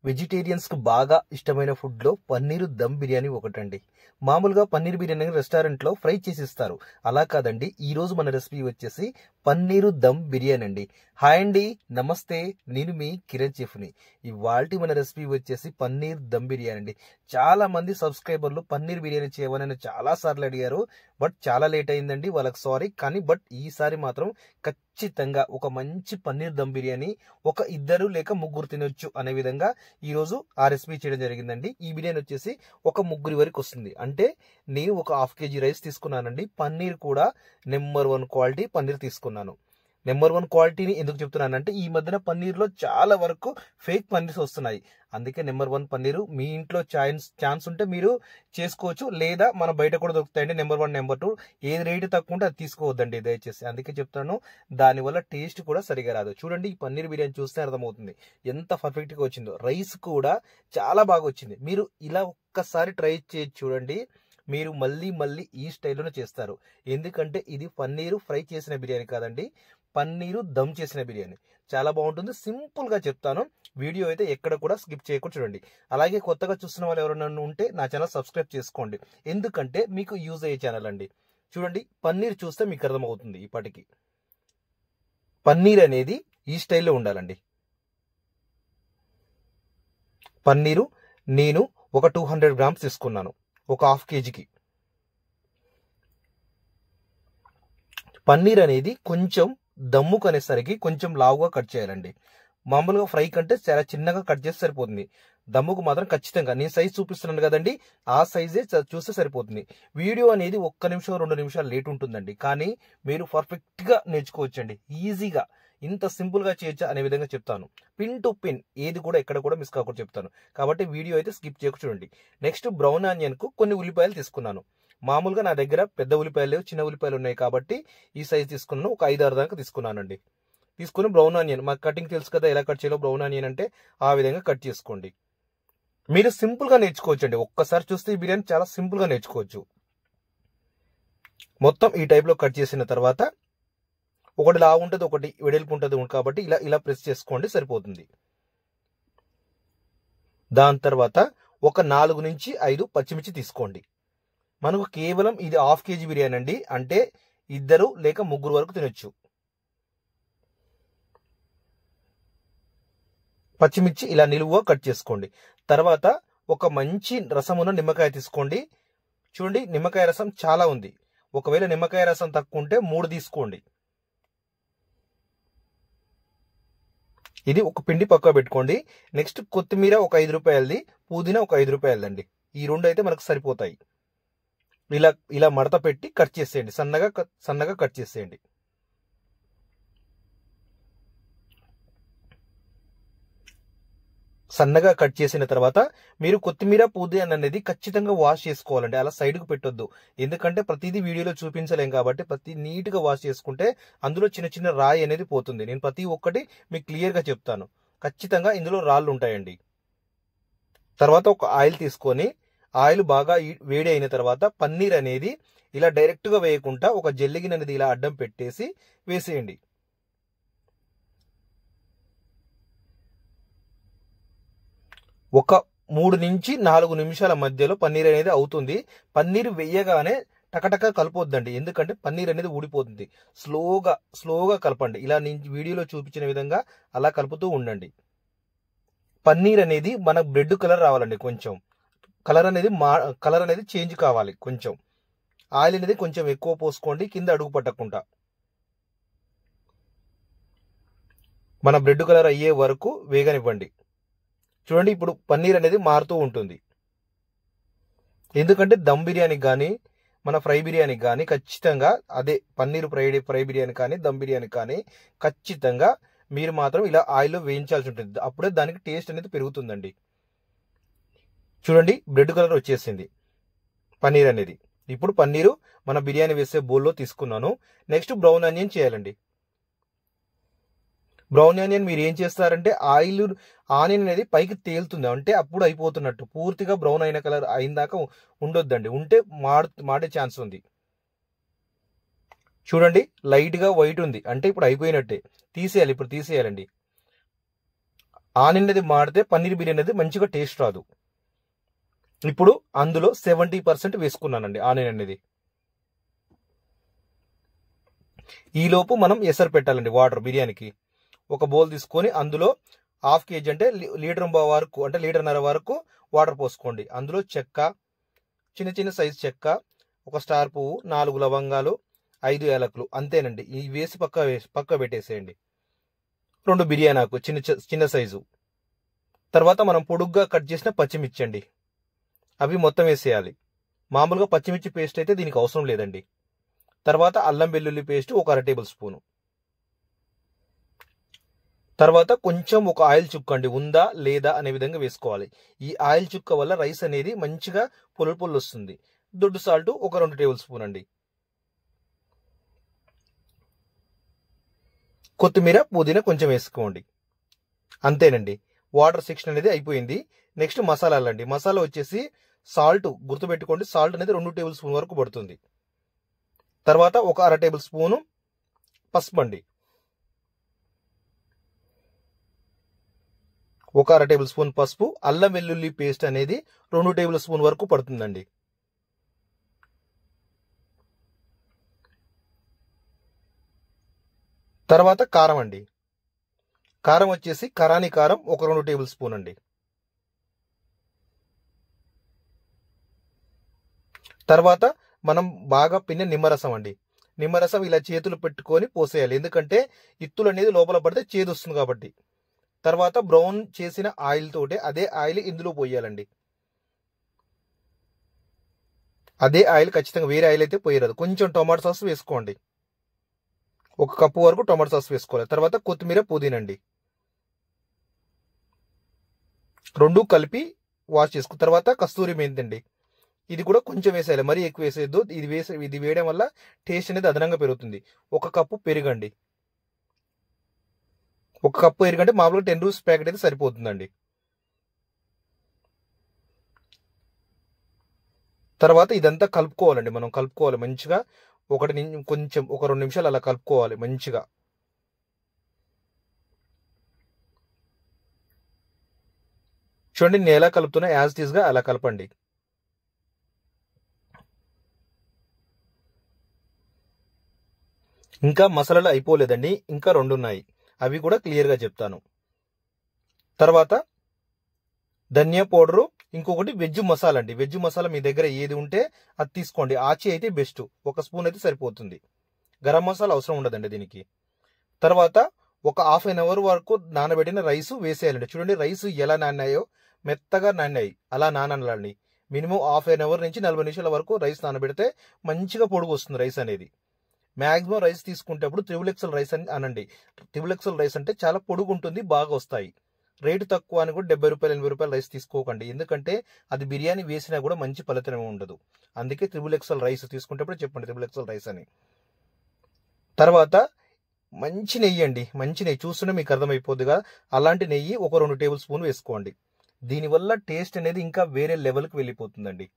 Vegetarians కు బాగా ఇష్టమైన ఫుడ్ లో పన్నీరు దమ్ బిర్యానీ ఒకటండి. మామూలుగా పన్నీర్ బిర్యానీ రెస్టారెంట్ లో ఫ్రై చేసి ఇస్తారు. అలా కాదండి, ఈ రోజు మన రెసిపీ వచ్చేసి పన్నీరు దమ్ బిర్యానీ అండి. హాయ్ అండి, నమస్తే. నేను మీ కిరణ్ చెఫ్ని. ఇవాల్టి మన రెసిపీ వచ్చేసి పన్నీర్ దమ్ బిర్యానీ అండి. చాలా మంది సబ్స్క్రైబర్లు పన్నీర్ బిర్యానీ చేయమని చాలా సార్లు అడిగారు. బట్ చాలా లేట్ అయిందండి, వాళ్ళకి సారీ. కానీ బట్ ఈసారి మాత్రం ఖచ్చితంగా ఒక మంచి పన్నీర్ దమ్ బిర్యానీ ఒక ఇద్దరు లేక ముగ్గురు తినొచ్చు అనే విధంగా ఈ రోజు ఆ రెసిపీ చేయడం జరిగిందండి. ఈ బిర్యానీ వచ్చేసి ఒక ముగ్గురి వరకు వస్తుంది. అంటే నేను ఒక హాఫ్ కేజీ రైస్ తీసుకున్నానండి. పన్నీర్ కూడా నెంబర్ 1 క్వాలిటీ పన్నీర్ తీసుకున్నాను. నెంబర్ 1 క్వాలిటీని ఎందుకు చెప్తున్నానంటే ఈ మధ్యన పన్నీర్లో చాలా వరకు ఫేక్ పన్నీర్స్ వస్తున్నాయి. అందుకే నెంబర్ 1 పన్నీరు మీ ఇంట్లో ఛాన్స్ ఉంటే మీరు చేసుకోవచ్చు, లేదా మన బయట కూడా దొరుకుతాయండి. నెంబర్ 1 నెంబర్ 2 ఏది రేటు తక్కువ ఉంటే అది తీసుకోవద్దండి దయచేసి. అందుకే చెప్తాను, దానివల్ల టేస్ట్ కూడా సరిగా రాదు. చూడండి, ఈ పన్నీర్ బిర్యానీ చూస్తే అర్థమవుతుంది ఎంత పర్ఫెక్ట్గా వచ్చిందో. రైస్ కూడా చాలా బాగా వచ్చింది. మీరు ఇలా ఒక్కసారి ట్రై చేసి చూడండి, మీరు మళ్ళీ మళ్ళీ ఈ స్టైల్లోనే చేస్తారు. ఎందుకంటే ఇది పన్నీరు ఫ్రై చేసిన బిర్యానీ కాదండి, పన్నీరు దమ్ చేసిన బిర్యానీ. చాలా బాగుంటుంది. సింపుల్గా చెప్తాను, వీడియో అయితే ఎక్కడ కూడా స్కిప్ చేయకుండా చూడండి. అలాగే కొత్తగా చూస్తున్న వాళ్ళు ఎవరైనా ఉంటే నా ఛానల్ సబ్స్క్రైబ్ చేసుకోండి, ఎందుకంటే మీకు యూజ్ అయ్యే ఛానల్ అండి. చూడండి, పన్నీర్ చూస్తే మీకు అర్థమవుతుంది. ఇప్పటికి పన్నీర్ అనేది ఈ స్టైల్లో ఉండాలండి. పన్నీరు నేను ఒక 200 గ్రామ్స్ తీసుకున్నాను, ఒక హాఫ్ కేజీకి. పన్నీర్ అనేది కొంచెం దమ్ము కనేసరికి కొంచెం లావుగా కట్ చేయాలండి. మామూలుగా ఫ్రై కంటే చాలా చిన్నగా కట్ చేస్తే సరిపోతుంది. దమ్ముకు మాత్రం ఖచ్చితంగా నేను సైజ్ చూపిస్తున్నాను కదండి, ఆ సైజే చూస్తే సరిపోతుంది. వీడియో అనేది 1 నిమిషం 2 నిమిషాలు లేట్ ఉంటుందండి, కానీ మీరు పర్ఫెక్ట్గా నేర్చుకోవచ్చండి. ఈజీగా ఇంత సింపుల్గా చేయొచ్చా అనే విధంగా చెప్తాను. పిన్ టు పిన్ ఏది కూడా ఎక్కడ కూడా మిస్ కాకుండా చెప్తాను. కాబట్టి వీడియో అయితే స్కిప్ చేయకుండా చూడండి. నెక్స్ట్ బ్రౌన్ ఆనియన్కు కొన్ని ఉల్లిపాయలు తీసుకున్నాను. మామూలుగా నా దగ్గర పెద్ద ఉల్లిపాయలు లేవు, చిన్న ఉల్లిపాయలు ఉన్నాయి కాబట్టి ఈ సైజ్ తీసుకున్నాను. ఒక 5-6 దాకా తీసుకున్నానండి. తీసుకుని బ్రౌన్ ఆనియన్, మాకు కటింగ్ తెలుసు కదా ఎలా కట్ చేయాలో. బ్రౌన్ ఆనియన్ అంటే ఆ విధంగా కట్ చేసుకోండి. మీరు సింపుల్గా నేర్చుకోవచ్చు అండి. ఒక్కసారి చూస్తే ఈ బిర్యానీ చాలా సింపుల్గా నేర్చుకోవచ్చు. మొత్తం ఈ టైప్లో కట్ చేసిన తర్వాత ఒకటి లావు ఉంటుంది, ఒకటి వెడల్పు ఉంటుంది కాబట్టి ఇలా ఇలా ప్రెస్ చేసుకోండి, సరిపోతుంది. దాని తర్వాత ఒక 4 నుంచి 5 పచ్చిమిర్చి తీసుకోండి. మనకు కేవలం ఇది హాఫ్ కేజీ బిర్యానీ అండి, అంటే ఇద్దరు లేక ముగ్గురు వరకు తినొచ్చు. పచ్చిమిర్చి ఇలా నిలువుగా కట్ చేసుకోండి. తర్వాత ఒక మంచి రసం ఉన్న నిమ్మకాయ తీసుకోండి. చూడండి, నిమ్మకాయ రసం చాలా ఉంది. ఒకవేళ నిమ్మకాయ రసం తక్కువ ఉంటే 3 తీసుకోండి. ఇది ఒక పిండి పక్క పెట్టుకోండి. నెక్స్ట్ కొత్తిమీర ఒక 5 రూపాయలది, పుదీనా ఒక 5 రూపాయలదండి. ఈ 2 అయితే మనకు సరిపోతాయి. ఇలా ఇలా మడత పెట్టి కట్ చేసేయండి, సన్నగా కట్ చేసేయండి. సన్నగా కట్ చేసిన తర్వాత మీరు కొత్తిమీర పుదీనా అనేది ఖచ్చితంగా వాష్ చేసుకోవాలండి. అలా సైడ్కు పెట్టొద్దు, ఎందుకంటే ప్రతిదీ వీడియోలో చూపించలేం కాబట్టి ప్రతి నీట్గా వాష్ చేసుకుంటే అందులో చిన్న చిన్న రాయి అనేది పోతుంది. నేను ప్రతి ఒక్కటి మీకు క్లియర్గా చెప్తాను. ఖచ్చితంగా ఇందులో రాళ్ళు ఉంటాయండి. తర్వాత ఒక ఆయిల్ తీసుకొని, ఆయిల్ బాగా వేడి అయిన తర్వాత పన్నీర్ అనేది ఇలా డైరెక్ట్గా వేయకుండా ఒక జల్లిగిన అనేది ఇలా అడ్డం పెట్టేసి వేసేయండి. ఒక 3 నుంచి 4 నిమిషాల మధ్యలో పన్నీర్ అనేది అవుతుంది. పన్నీర్ వేయగానే టకటక కలపొద్దండి, ఎందుకంటే పన్నీర్ అనేది ఊడిపోతుంది. స్లోగా కలపండి. ఇలా నేను వీడియోలో చూపించిన విధంగా అలా కలుపుతూ ఉండండి. పన్నీర్ అనేది మన బ్రెడ్ కలర్ రావాలండి. కొంచెం కలర్ అనేది చేంజ్ కావాలి. కొంచెం ఆయిల్ అనేది కొంచెం ఎక్కువ పోసుకోండి, కింద అడుగు పట్టకుండా. మన బ్రెడ్ కలర్ అయ్యే వరకు వేగనివ్వండి. చూడండి, ఇప్పుడు పన్నీర్ అనేది మారుతూ ఉంటుంది. ఎందుకంటే దమ్ బిర్యానీకి కానీ మన ఫ్రై బిర్యానీకి కానీ ఖచ్చితంగా అదే పన్నీర్ ఫ్రై బిర్యానీ కానీ దమ్ బిర్యానీ కానీ ఖచ్చితంగా మీరు మాత్రం ఇలా ఆయిల్లో వేయించాల్సి ఉంటుంది. అప్పుడే దానికి టేస్ట్ అనేది పెరుగుతుందండి. చూడండి, బ్రెడ్ కలర్ వచ్చేసింది పన్నీర్ అనేది. ఇప్పుడు పన్నీరు మన బిర్యానీ వేసే బౌల్లో తీసుకున్నాను. నెక్స్ట్ బ్రౌన్ ఆనియన్ చేయాలండి. బ్రౌన్ ఆనియన్ మీరు ఏం చేస్తారంటే ఆనియన్ అనేది పైకి తేలుతుంది, అంటే అప్పుడు అయిపోతున్నట్టు. పూర్తిగా బ్రౌన్ అయిన కలర్ అయిన ఉండొద్దండి, ఉంటే మాడే ఛాన్స్ ఉంది. చూడండి, లైట్గా వైట్ ఉంది, అంటే ఇప్పుడు అయిపోయినట్టే. ఇప్పుడు తీసేయాలండి. ఆనియన్ అనేది మాడితే పన్నీర్ బిర్యానీ అనేది మంచిగా టేస్ట్ రాదు. ఇప్పుడు అందులో 70% వేసుకున్నానండి ఆనియన్ అనేది. ఈలోపు మనం ఎసరు పెట్టాలండి. వాటర్ బిర్యానీకి ఒక బౌల్ తీసుకొని అందులో 1/2 kg అంటే లీటర్ వరకు అంటే లీటర్న్నర వరకు వాటర్ పోసుకోండి. అందులో చెక్క, చిన్న చిన్న సైజు చెక్క, ఒక స్టార్ పువ్వు, 4 లవంగాలు, 5 యాలకులు అంతేనండి. ఇవి వేసి పక్క పెట్టేసేయండి. 2 బిర్యానీ ఆకు చిన్న సైజు. తర్వాత మనం పొడుగ్గా కట్ చేసిన పచ్చిమిర్చి అండి, అవి మొత్తం వేసేయాలి. మామూలుగా పచ్చిమిర్చి పేస్ట్ అయితే దీనికి అవసరం లేదండి. తర్వాత అల్లం వెల్లుల్లి పేస్ట్ ఒక 1/2 టేబుల్ స్పూను. తర్వాత కొంచెం ఒక ఆయిల్ చుక్క అండి, ఉందా లేదా అనే విధంగా వేసుకోవాలి. ఈ ఆయిల్ చుక్క వల్ల రైస్ అనేది మంచిగా పొల్లు వస్తుంది. దొడ్డు సాల్ట్ ఒక 2 టేబుల్ స్పూన్ అండి. కొత్తిమీర, పుదీనా కొంచెం వేసుకోండి. అంతేనండి. వాటర్ సెక్షన్ అనేది అయిపోయింది. నెక్స్ట్ మసాలాలండి. మసాలా వచ్చేసి సాల్ట్ గుర్తుపెట్టుకోండి, సాల్ట్ అనేది 2 టేబుల్ స్పూన్ వరకు పడుతుంది. తర్వాత ఒక 1/2 టేబుల్ స్పూను పసుపు అండి, ఒక 1/2 టేబుల్ స్పూన్ పసుపు. అల్లం వెల్లుల్లి పేస్ట్ అనేది 2 టేబుల్ స్పూన్ వరకు పడుతుందండి. తర్వాత కారం అండి. కారం వచ్చేసి కరాని కారం ఒక 2 టేబుల్ స్పూన్ అండి. తర్వాత మనం బాగా పిండిన నిమ్మరసం అండి. నిమ్మరసం ఇలా చేతులు పెట్టుకొని పోసేయాలి, ఎందుకంటే ఇత్తులు అనేది లోపల పడితే చేదు వస్తుంది కాబట్టి. తర్వాత బ్రౌన్ చేసిన ఆయిల్ తోటి అదే ఆయిల్ ఇందులో పోయాలండి. అదే ఆయిల్ ఖచ్చితంగా, వేరే ఆయిల్ అయితే పోయరాదు. కొంచెం టొమాటో సాస్ వేసుకోండి, 1 కప్పు వరకు టొమాటో సాస్ వేసుకోవాలి. తర్వాత కొత్తిమీర, పుదీనా అండి, 2 కలిపి వాష్ చేసుకున్న తర్వాత కస్తూరి మెంతి అండి, ఇది కూడా కొంచెం వేసేయాలి, మరీ ఎక్కువ వేసేయద్దు. ఇది వేయడం వల్ల టేస్ట్ అనేది అదనంగా పెరుగుతుంది. 1 కప్పు పెరుగండి, 1 కప్పు పెరుగంటే మామూలుగా 10 రూపీస్ ప్యాకెట్ అయితే సరిపోతుందండి. తర్వాత ఇదంతా కలుపుకోవాలండి. మనం కలుపుకోవాలి మంచిగా. కొంచెం ఒక 2 నిమిషాలు అలా కలుపుకోవాలి మంచిగా. చూడండి నేను ఎలా కలుపుతున్నా, యాజ్ ఇట్ ఈస్ గా అలా కలపండి. ఇంకా మసాలాలు అయిపోలేదండి, ఇంకా 2 ఉన్నాయి, అవి కూడా క్లియర్గా చెప్తాను. తర్వాత ధనియా పౌడరు, ఇంకొకటి వెజ్ మసాలా అండి. వెజ్ మసాలా మీ దగ్గర ఏది ఉంటే అది తీసుకోండి. ఆచి అయితే బెస్ట్, 1 స్పూన్ అయితే సరిపోతుంది. గరం మసాలా అవసరం ఉండదండి దీనికి. తర్వాత ఒక 1/2 అవర్ వరకు నానబెట్టిన రైస్ వేసేయాలండి. చూడండి రైస్ ఎలా నానాయో, మెత్తగా నానాయి, అలా నానాలండి. మినిమం 1/2 అవర్ నుంచి 40 నిమిషాల వరకు రైస్ నానబెడితే మంచిగా పొడుగు వస్తుంది రైస్ అనేది. మ్యాక్సిమం రైస్ తీసుకుంటేప్పుడు XXL రైస్ అని అనండి. XXL రైస్ అంటే చాలా పొడుగు ఉంటుంది, బాగా వస్తాయి. రేటు తక్కువ అని కూడా 70 రూపాయలు 80 రూపాయలు రైస్ తీసుకోకండి, ఎందుకంటే అది బిర్యానీ వేసినా కూడా మంచి ఫలితం ఉండదు. అందుకే XXL రైస్ తీసుకుంటేప్పుడు చెప్పండి XXL రైస్ అని. తర్వాత మంచి నెయ్యి అండి, మంచి నెయ్యి చూస్తుంటే మీకు అర్థమైపోద్దిగా, అలాంటి నెయ్యి ఒక 2 టేబుల్ స్పూన్ వేసుకోండి. దీనివల్ల టేస్ట్ అనేది ఇంకా వేరే లెవెల్కి వెళ్ళిపోతుందండి.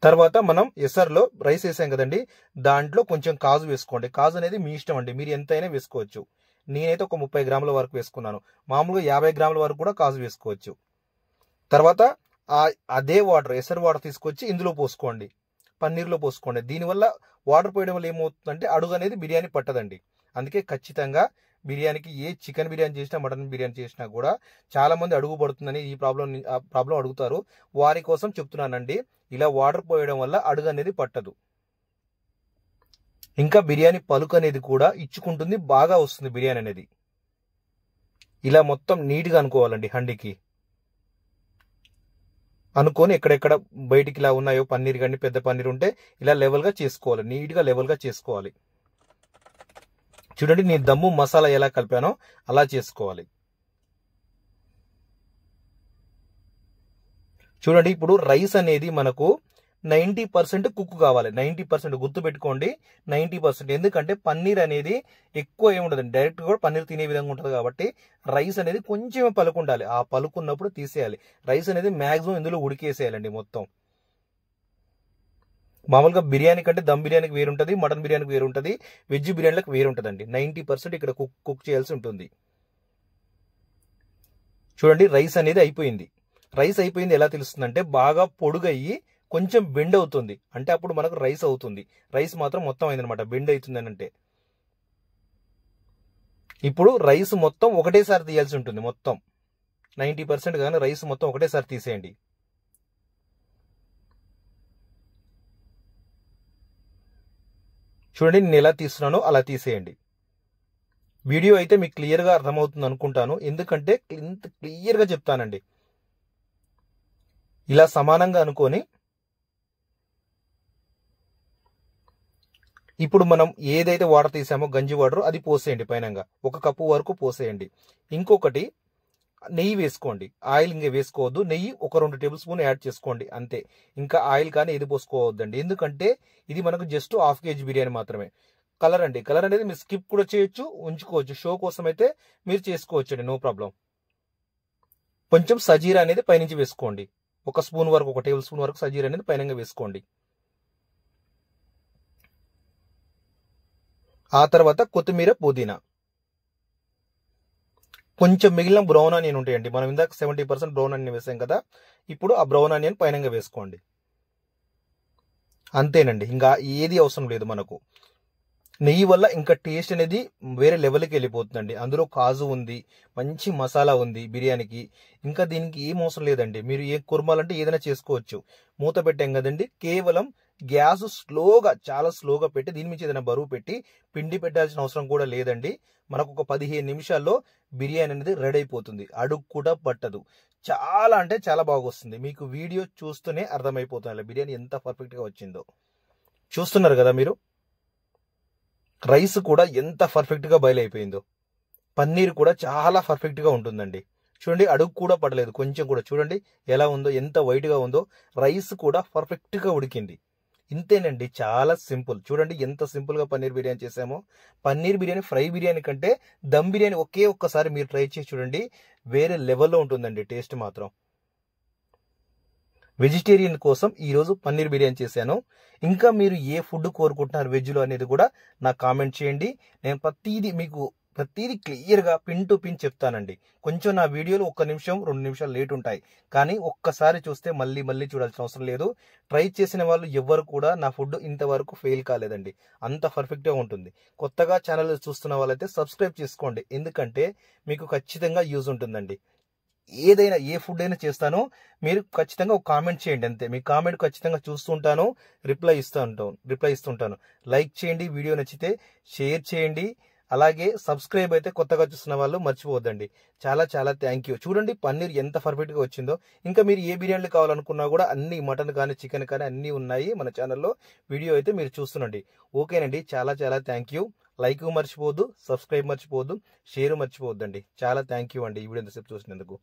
తర్వాత మనం ఎసర్లో రైస్ వేసాం కదండి, దాంట్లో కొంచెం కాజు వేసుకోండి. కాజు అనేది మీ ఇష్టం అండి, మీరు ఎంతైనా వేసుకోవచ్చు. నేనైతే ఒక 30 గ్రాముల వరకు వేసుకున్నాను. మామూలుగా 50 గ్రాముల వరకు కూడా కాజు వేసుకోవచ్చు. తర్వాత అదే వాటర్, ఎసరు వాటర్ తీసుకొచ్చి ఇందులో పోసుకోండి, పన్నీర్లో పోసుకోండి. దీనివల్ల వాటర్ పోయడం వల్ల ఏమవుతుందంటే అడుగు అనేది బిర్యానీ పట్టదండి. అందుకే ఖచ్చితంగా బిర్యానీకి, ఏ చికెన్ బిర్యానీ చేసినా మటన్ బిర్యానీ చేసినా కూడా చాలా మంది అడుగు పడుతుందని ఈ ప్రాబ్లం అడుగుతారు. వారి కోసం చెప్తున్నానండి, ఇలా వాటర్ పోయడం వల్ల అడుగు అనేది పట్టదు. ఇంకా బిర్యానీ పలుకు అనేది కూడా ఇచ్చుకుంటుంది, బాగా వస్తుంది బిర్యానీ అనేది. ఇలా మొత్తం నీట్గా అనుకోవాలండి. హండీకి అనుకొని ఎక్కడెక్కడ బయటికి ఇలా ఉన్నాయో పన్నీర్ కానీ పెద్ద పన్నీర్ ఉంటే ఇలా లెవెల్గా చేసుకోవాలి, నీట్గా లెవెల్గా చేసుకోవాలి. చూడండి నేను దమ్ము మసాలా ఎలా కలిపానో అలా చేసుకోవాలి. చూడండి ఇప్పుడు రైస్ అనేది మనకు 90% కుక్ కావాలి. 90% గుర్తుపెట్టుకోండి, 90%. ఎందుకంటే పన్నీర్ అనేది ఎక్కువ ఏముండదండి, డైరెక్ట్ కూడా పన్నీర్ తినే విధంగా ఉంటుంది కాబట్టి రైస్ అనేది కొంచెం పలుకు ఉండాలి. ఆ పలుకున్నప్పుడు తీసేయాలి. రైస్ అనేది మాక్సిమం ఇందులో ఉడికేసేయాలండి మొత్తం. మామూలుగా బిర్యానీ కంటే దమ్ బిర్యానీకి వేరు ఉంటుంది, మటన్ బిర్యానీకి వేరు ఉంటుంది, వెజ్ బిర్యానీలకు వేరు ఉంటుందండి. 90% ఇక్కడ కుక్ చేయాల్సి ఉంటుంది. చూడండి రైస్ అనేది అయిపోయింది. రైస్ అయిపోయింది ఎలా తెలుస్తుందంటే బాగా పొడుగయ్యి కొంచెం బెండ్ అవుతుంది, అంటే అప్పుడు మనకు రైస్ అవుతుంది. రైస్ మాత్రం మొత్తం అయిందనమాట, బెండ్ అవుతుంది అని అంటే. ఇప్పుడు రైస్ మొత్తం ఒకటేసారి తీయాల్సి ఉంటుంది. మొత్తం 90% కానీ రైస్ మొత్తం ఒకటేసారి తీసేయండి. చూడండి నేను ఎలా తీస్తున్నానో అలా తీసేయండి. వీడియో అయితే మీకు క్లియర్గా అర్థమవుతుంది అనుకుంటాను, ఎందుకంటే ఇంత క్లియర్గా చెప్తానండి. ఇలా సమానంగా అనుకొని ఇప్పుడు మనం ఏదైతే వాటర్ తీసామో గంజి వాటర్ అది పోసేయండి పైనంగా, 1 కప్పు వరకు పోసేయండి. ఇంకొకటి నెయ్యి వేసుకోండి, ఆయిల్ ఇంకా వేసుకోవద్దు. నెయ్యి ఒక 2 టేబుల్ స్పూన్ యాడ్ చేసుకోండి అంతే. ఇంకా ఆయిల్ కానీ ఏది పోసుకోవద్దండి, ఎందుకంటే ఇది మనకు జస్ట్ 1/2 kg బిర్యానీ మాత్రమే. కలర్ అండి, కలర్ అనేది మీరు స్కిప్ కూడా చేయొచ్చు, ఉంచుకోవచ్చు. షో కోసం అయితే మీరు చేసుకోవచ్చు అండి, నో ప్రాబ్లం. కొంచెం సజీరా అనేది పైనుంచి వేసుకోండి, 1 స్పూన్ వరకు, 1 టేబుల్ స్పూన్ వరకు సజీరా అనేది పైన వేసుకోండి. ఆ తర్వాత కొత్తిమీర, పుదీనా, కొంచెం మిగిలిన బ్రౌన్ ఆనియన్ ఉంటాయండి. మనం ఇందాక 70% బ్రౌన్ ఆనియన్ వేసాం కదా, ఇప్పుడు ఆ బ్రౌన్ ఆనియన్ పైన వేసుకోండి. అంతేనండి, ఇంకా ఏది అవసరం లేదు మనకు. నెయ్యి వల్ల ఇంకా టేస్ట్ అనేది వేరే లెవెల్కి వెళ్ళిపోతుందండి. అందులో కాజు ఉంది, మంచి మసాలా ఉంది బిర్యానీకి. ఇంకా దీనికి ఏం అవసరం లేదండి, మీరు ఏ కుర్మాలంటే ఏదైనా చేసుకోవచ్చు. మూత పెట్టాం కదండి, కేవలం గ్యాస్ స్లోగా, చాలా స్లోగా పెట్టి దీని నుంచి ఏదైనా బరువు పెట్టి పిండి పెట్టాల్సిన అవసరం కూడా లేదండి. మనకు ఒక 15 నిమిషాల్లో బిర్యానీ అనేది రెడీ అయిపోతుంది, అడుగు కూడా పట్టదు. చాలా అంటే చాలా బాగా వస్తుంది, మీకు వీడియో చూస్తూనే అర్థమైపోతుంది బిర్యానీ ఎంత పర్ఫెక్ట్గా వచ్చిందో. చూస్తున్నారు కదా మీరు, రైస్ కూడా ఎంత పర్ఫెక్ట్గా బాయిల్ అయిపోయిందో. పన్నీర్ కూడా చాలా పర్ఫెక్ట్గా ఉంటుందండి. చూడండి అడుగు కూడా పడలేదు కొంచెం కూడా, చూడండి ఎలా ఉందో, ఎంత వైట్గా ఉందో. రైస్ కూడా పర్ఫెక్ట్గా ఉడికింది. ఇంతేనండి, చాలా సింపుల్. చూడండి ఎంత సింపుల్గా పన్నీర్ బిర్యానీ చేసామో. పన్నీర్ బిర్యానీ ఫ్రై బిర్యానీ కంటే దమ్ బిర్యానీ ఒక్కసారి మీరు ట్రై చేసి చూడండి, వేరే లెవెల్లో ఉంటుందండి టేస్ట్ మాత్రం. వెజిటేరియన్ కోసం ఈరోజు పన్నీర్ బిర్యానీ చేశాను. ఇంకా మీరు ఏ ఫుడ్ కోరుకుంటున్నారు వెజ్లో అనేది కూడా నాకు కామెంట్ చేయండి. నేను ప్రతిదీ క్లియర్గా పిన్ టు పిన్ చెప్తానండి. కొంచెం నా వీడియోలు 1 నిమిషం 2 నిమిషాలు లేట్ ఉంటాయి, కానీ ఒక్కసారి చూస్తే మళ్ళీ చూడాల్సిన అవసరం లేదు. ట్రై చేసిన వాళ్ళు ఎవ్వరు కూడా నా ఫుడ్ ఇంతవరకు ఫెయిల్ కాలేదండి, అంత పర్ఫెక్ట్గా ఉంటుంది. కొత్తగా ఛానల్ చూస్తున్న వాళ్ళైతే సబ్స్క్రైబ్ చేసుకోండి, ఎందుకంటే మీకు ఖచ్చితంగా యూజ్ ఉంటుందండి. ఏదైనా ఏ ఫుడ్ అయినా చేస్తానో మీరు ఖచ్చితంగా ఒక కామెంట్ చేయండి అంతే. మీ కామెంట్ ఖచ్చితంగా చూస్తుంటాను, రిప్లై ఇస్తుంటాను. లైక్ చేయండి, వీడియో నచ్చితే షేర్ చేయండి. అలాగే సబ్స్క్రైబ్ అయితే కొత్తగా చూస్తున్న వాళ్ళు మర్చిపోవద్దండి. చాలా థ్యాంక్ యూ. చూడండి పన్నీర్ ఎంత పర్ఫెక్ట్గా వచ్చిందో. ఇంకా మీరు ఏ బిర్యానీలు కావాలనుకున్నా కూడా అన్ని మటన్ కానీ చికెన్ కానీ అన్నీ ఉన్నాయి మన ఛానల్లో. వీడియో అయితే మీరు చూస్తుండండి. ఓకేనండి, చాలా థ్యాంక్ యూ. లైక్ మర్చిపోవద్దు, సబ్స్క్రైబ్ మర్చిపోవద్దు, షేర్ మర్చిపోవద్దండి. చాలా థ్యాంక్ యూ అండి ఈ వీడియో ఎంతసేపు చూసినందుకు.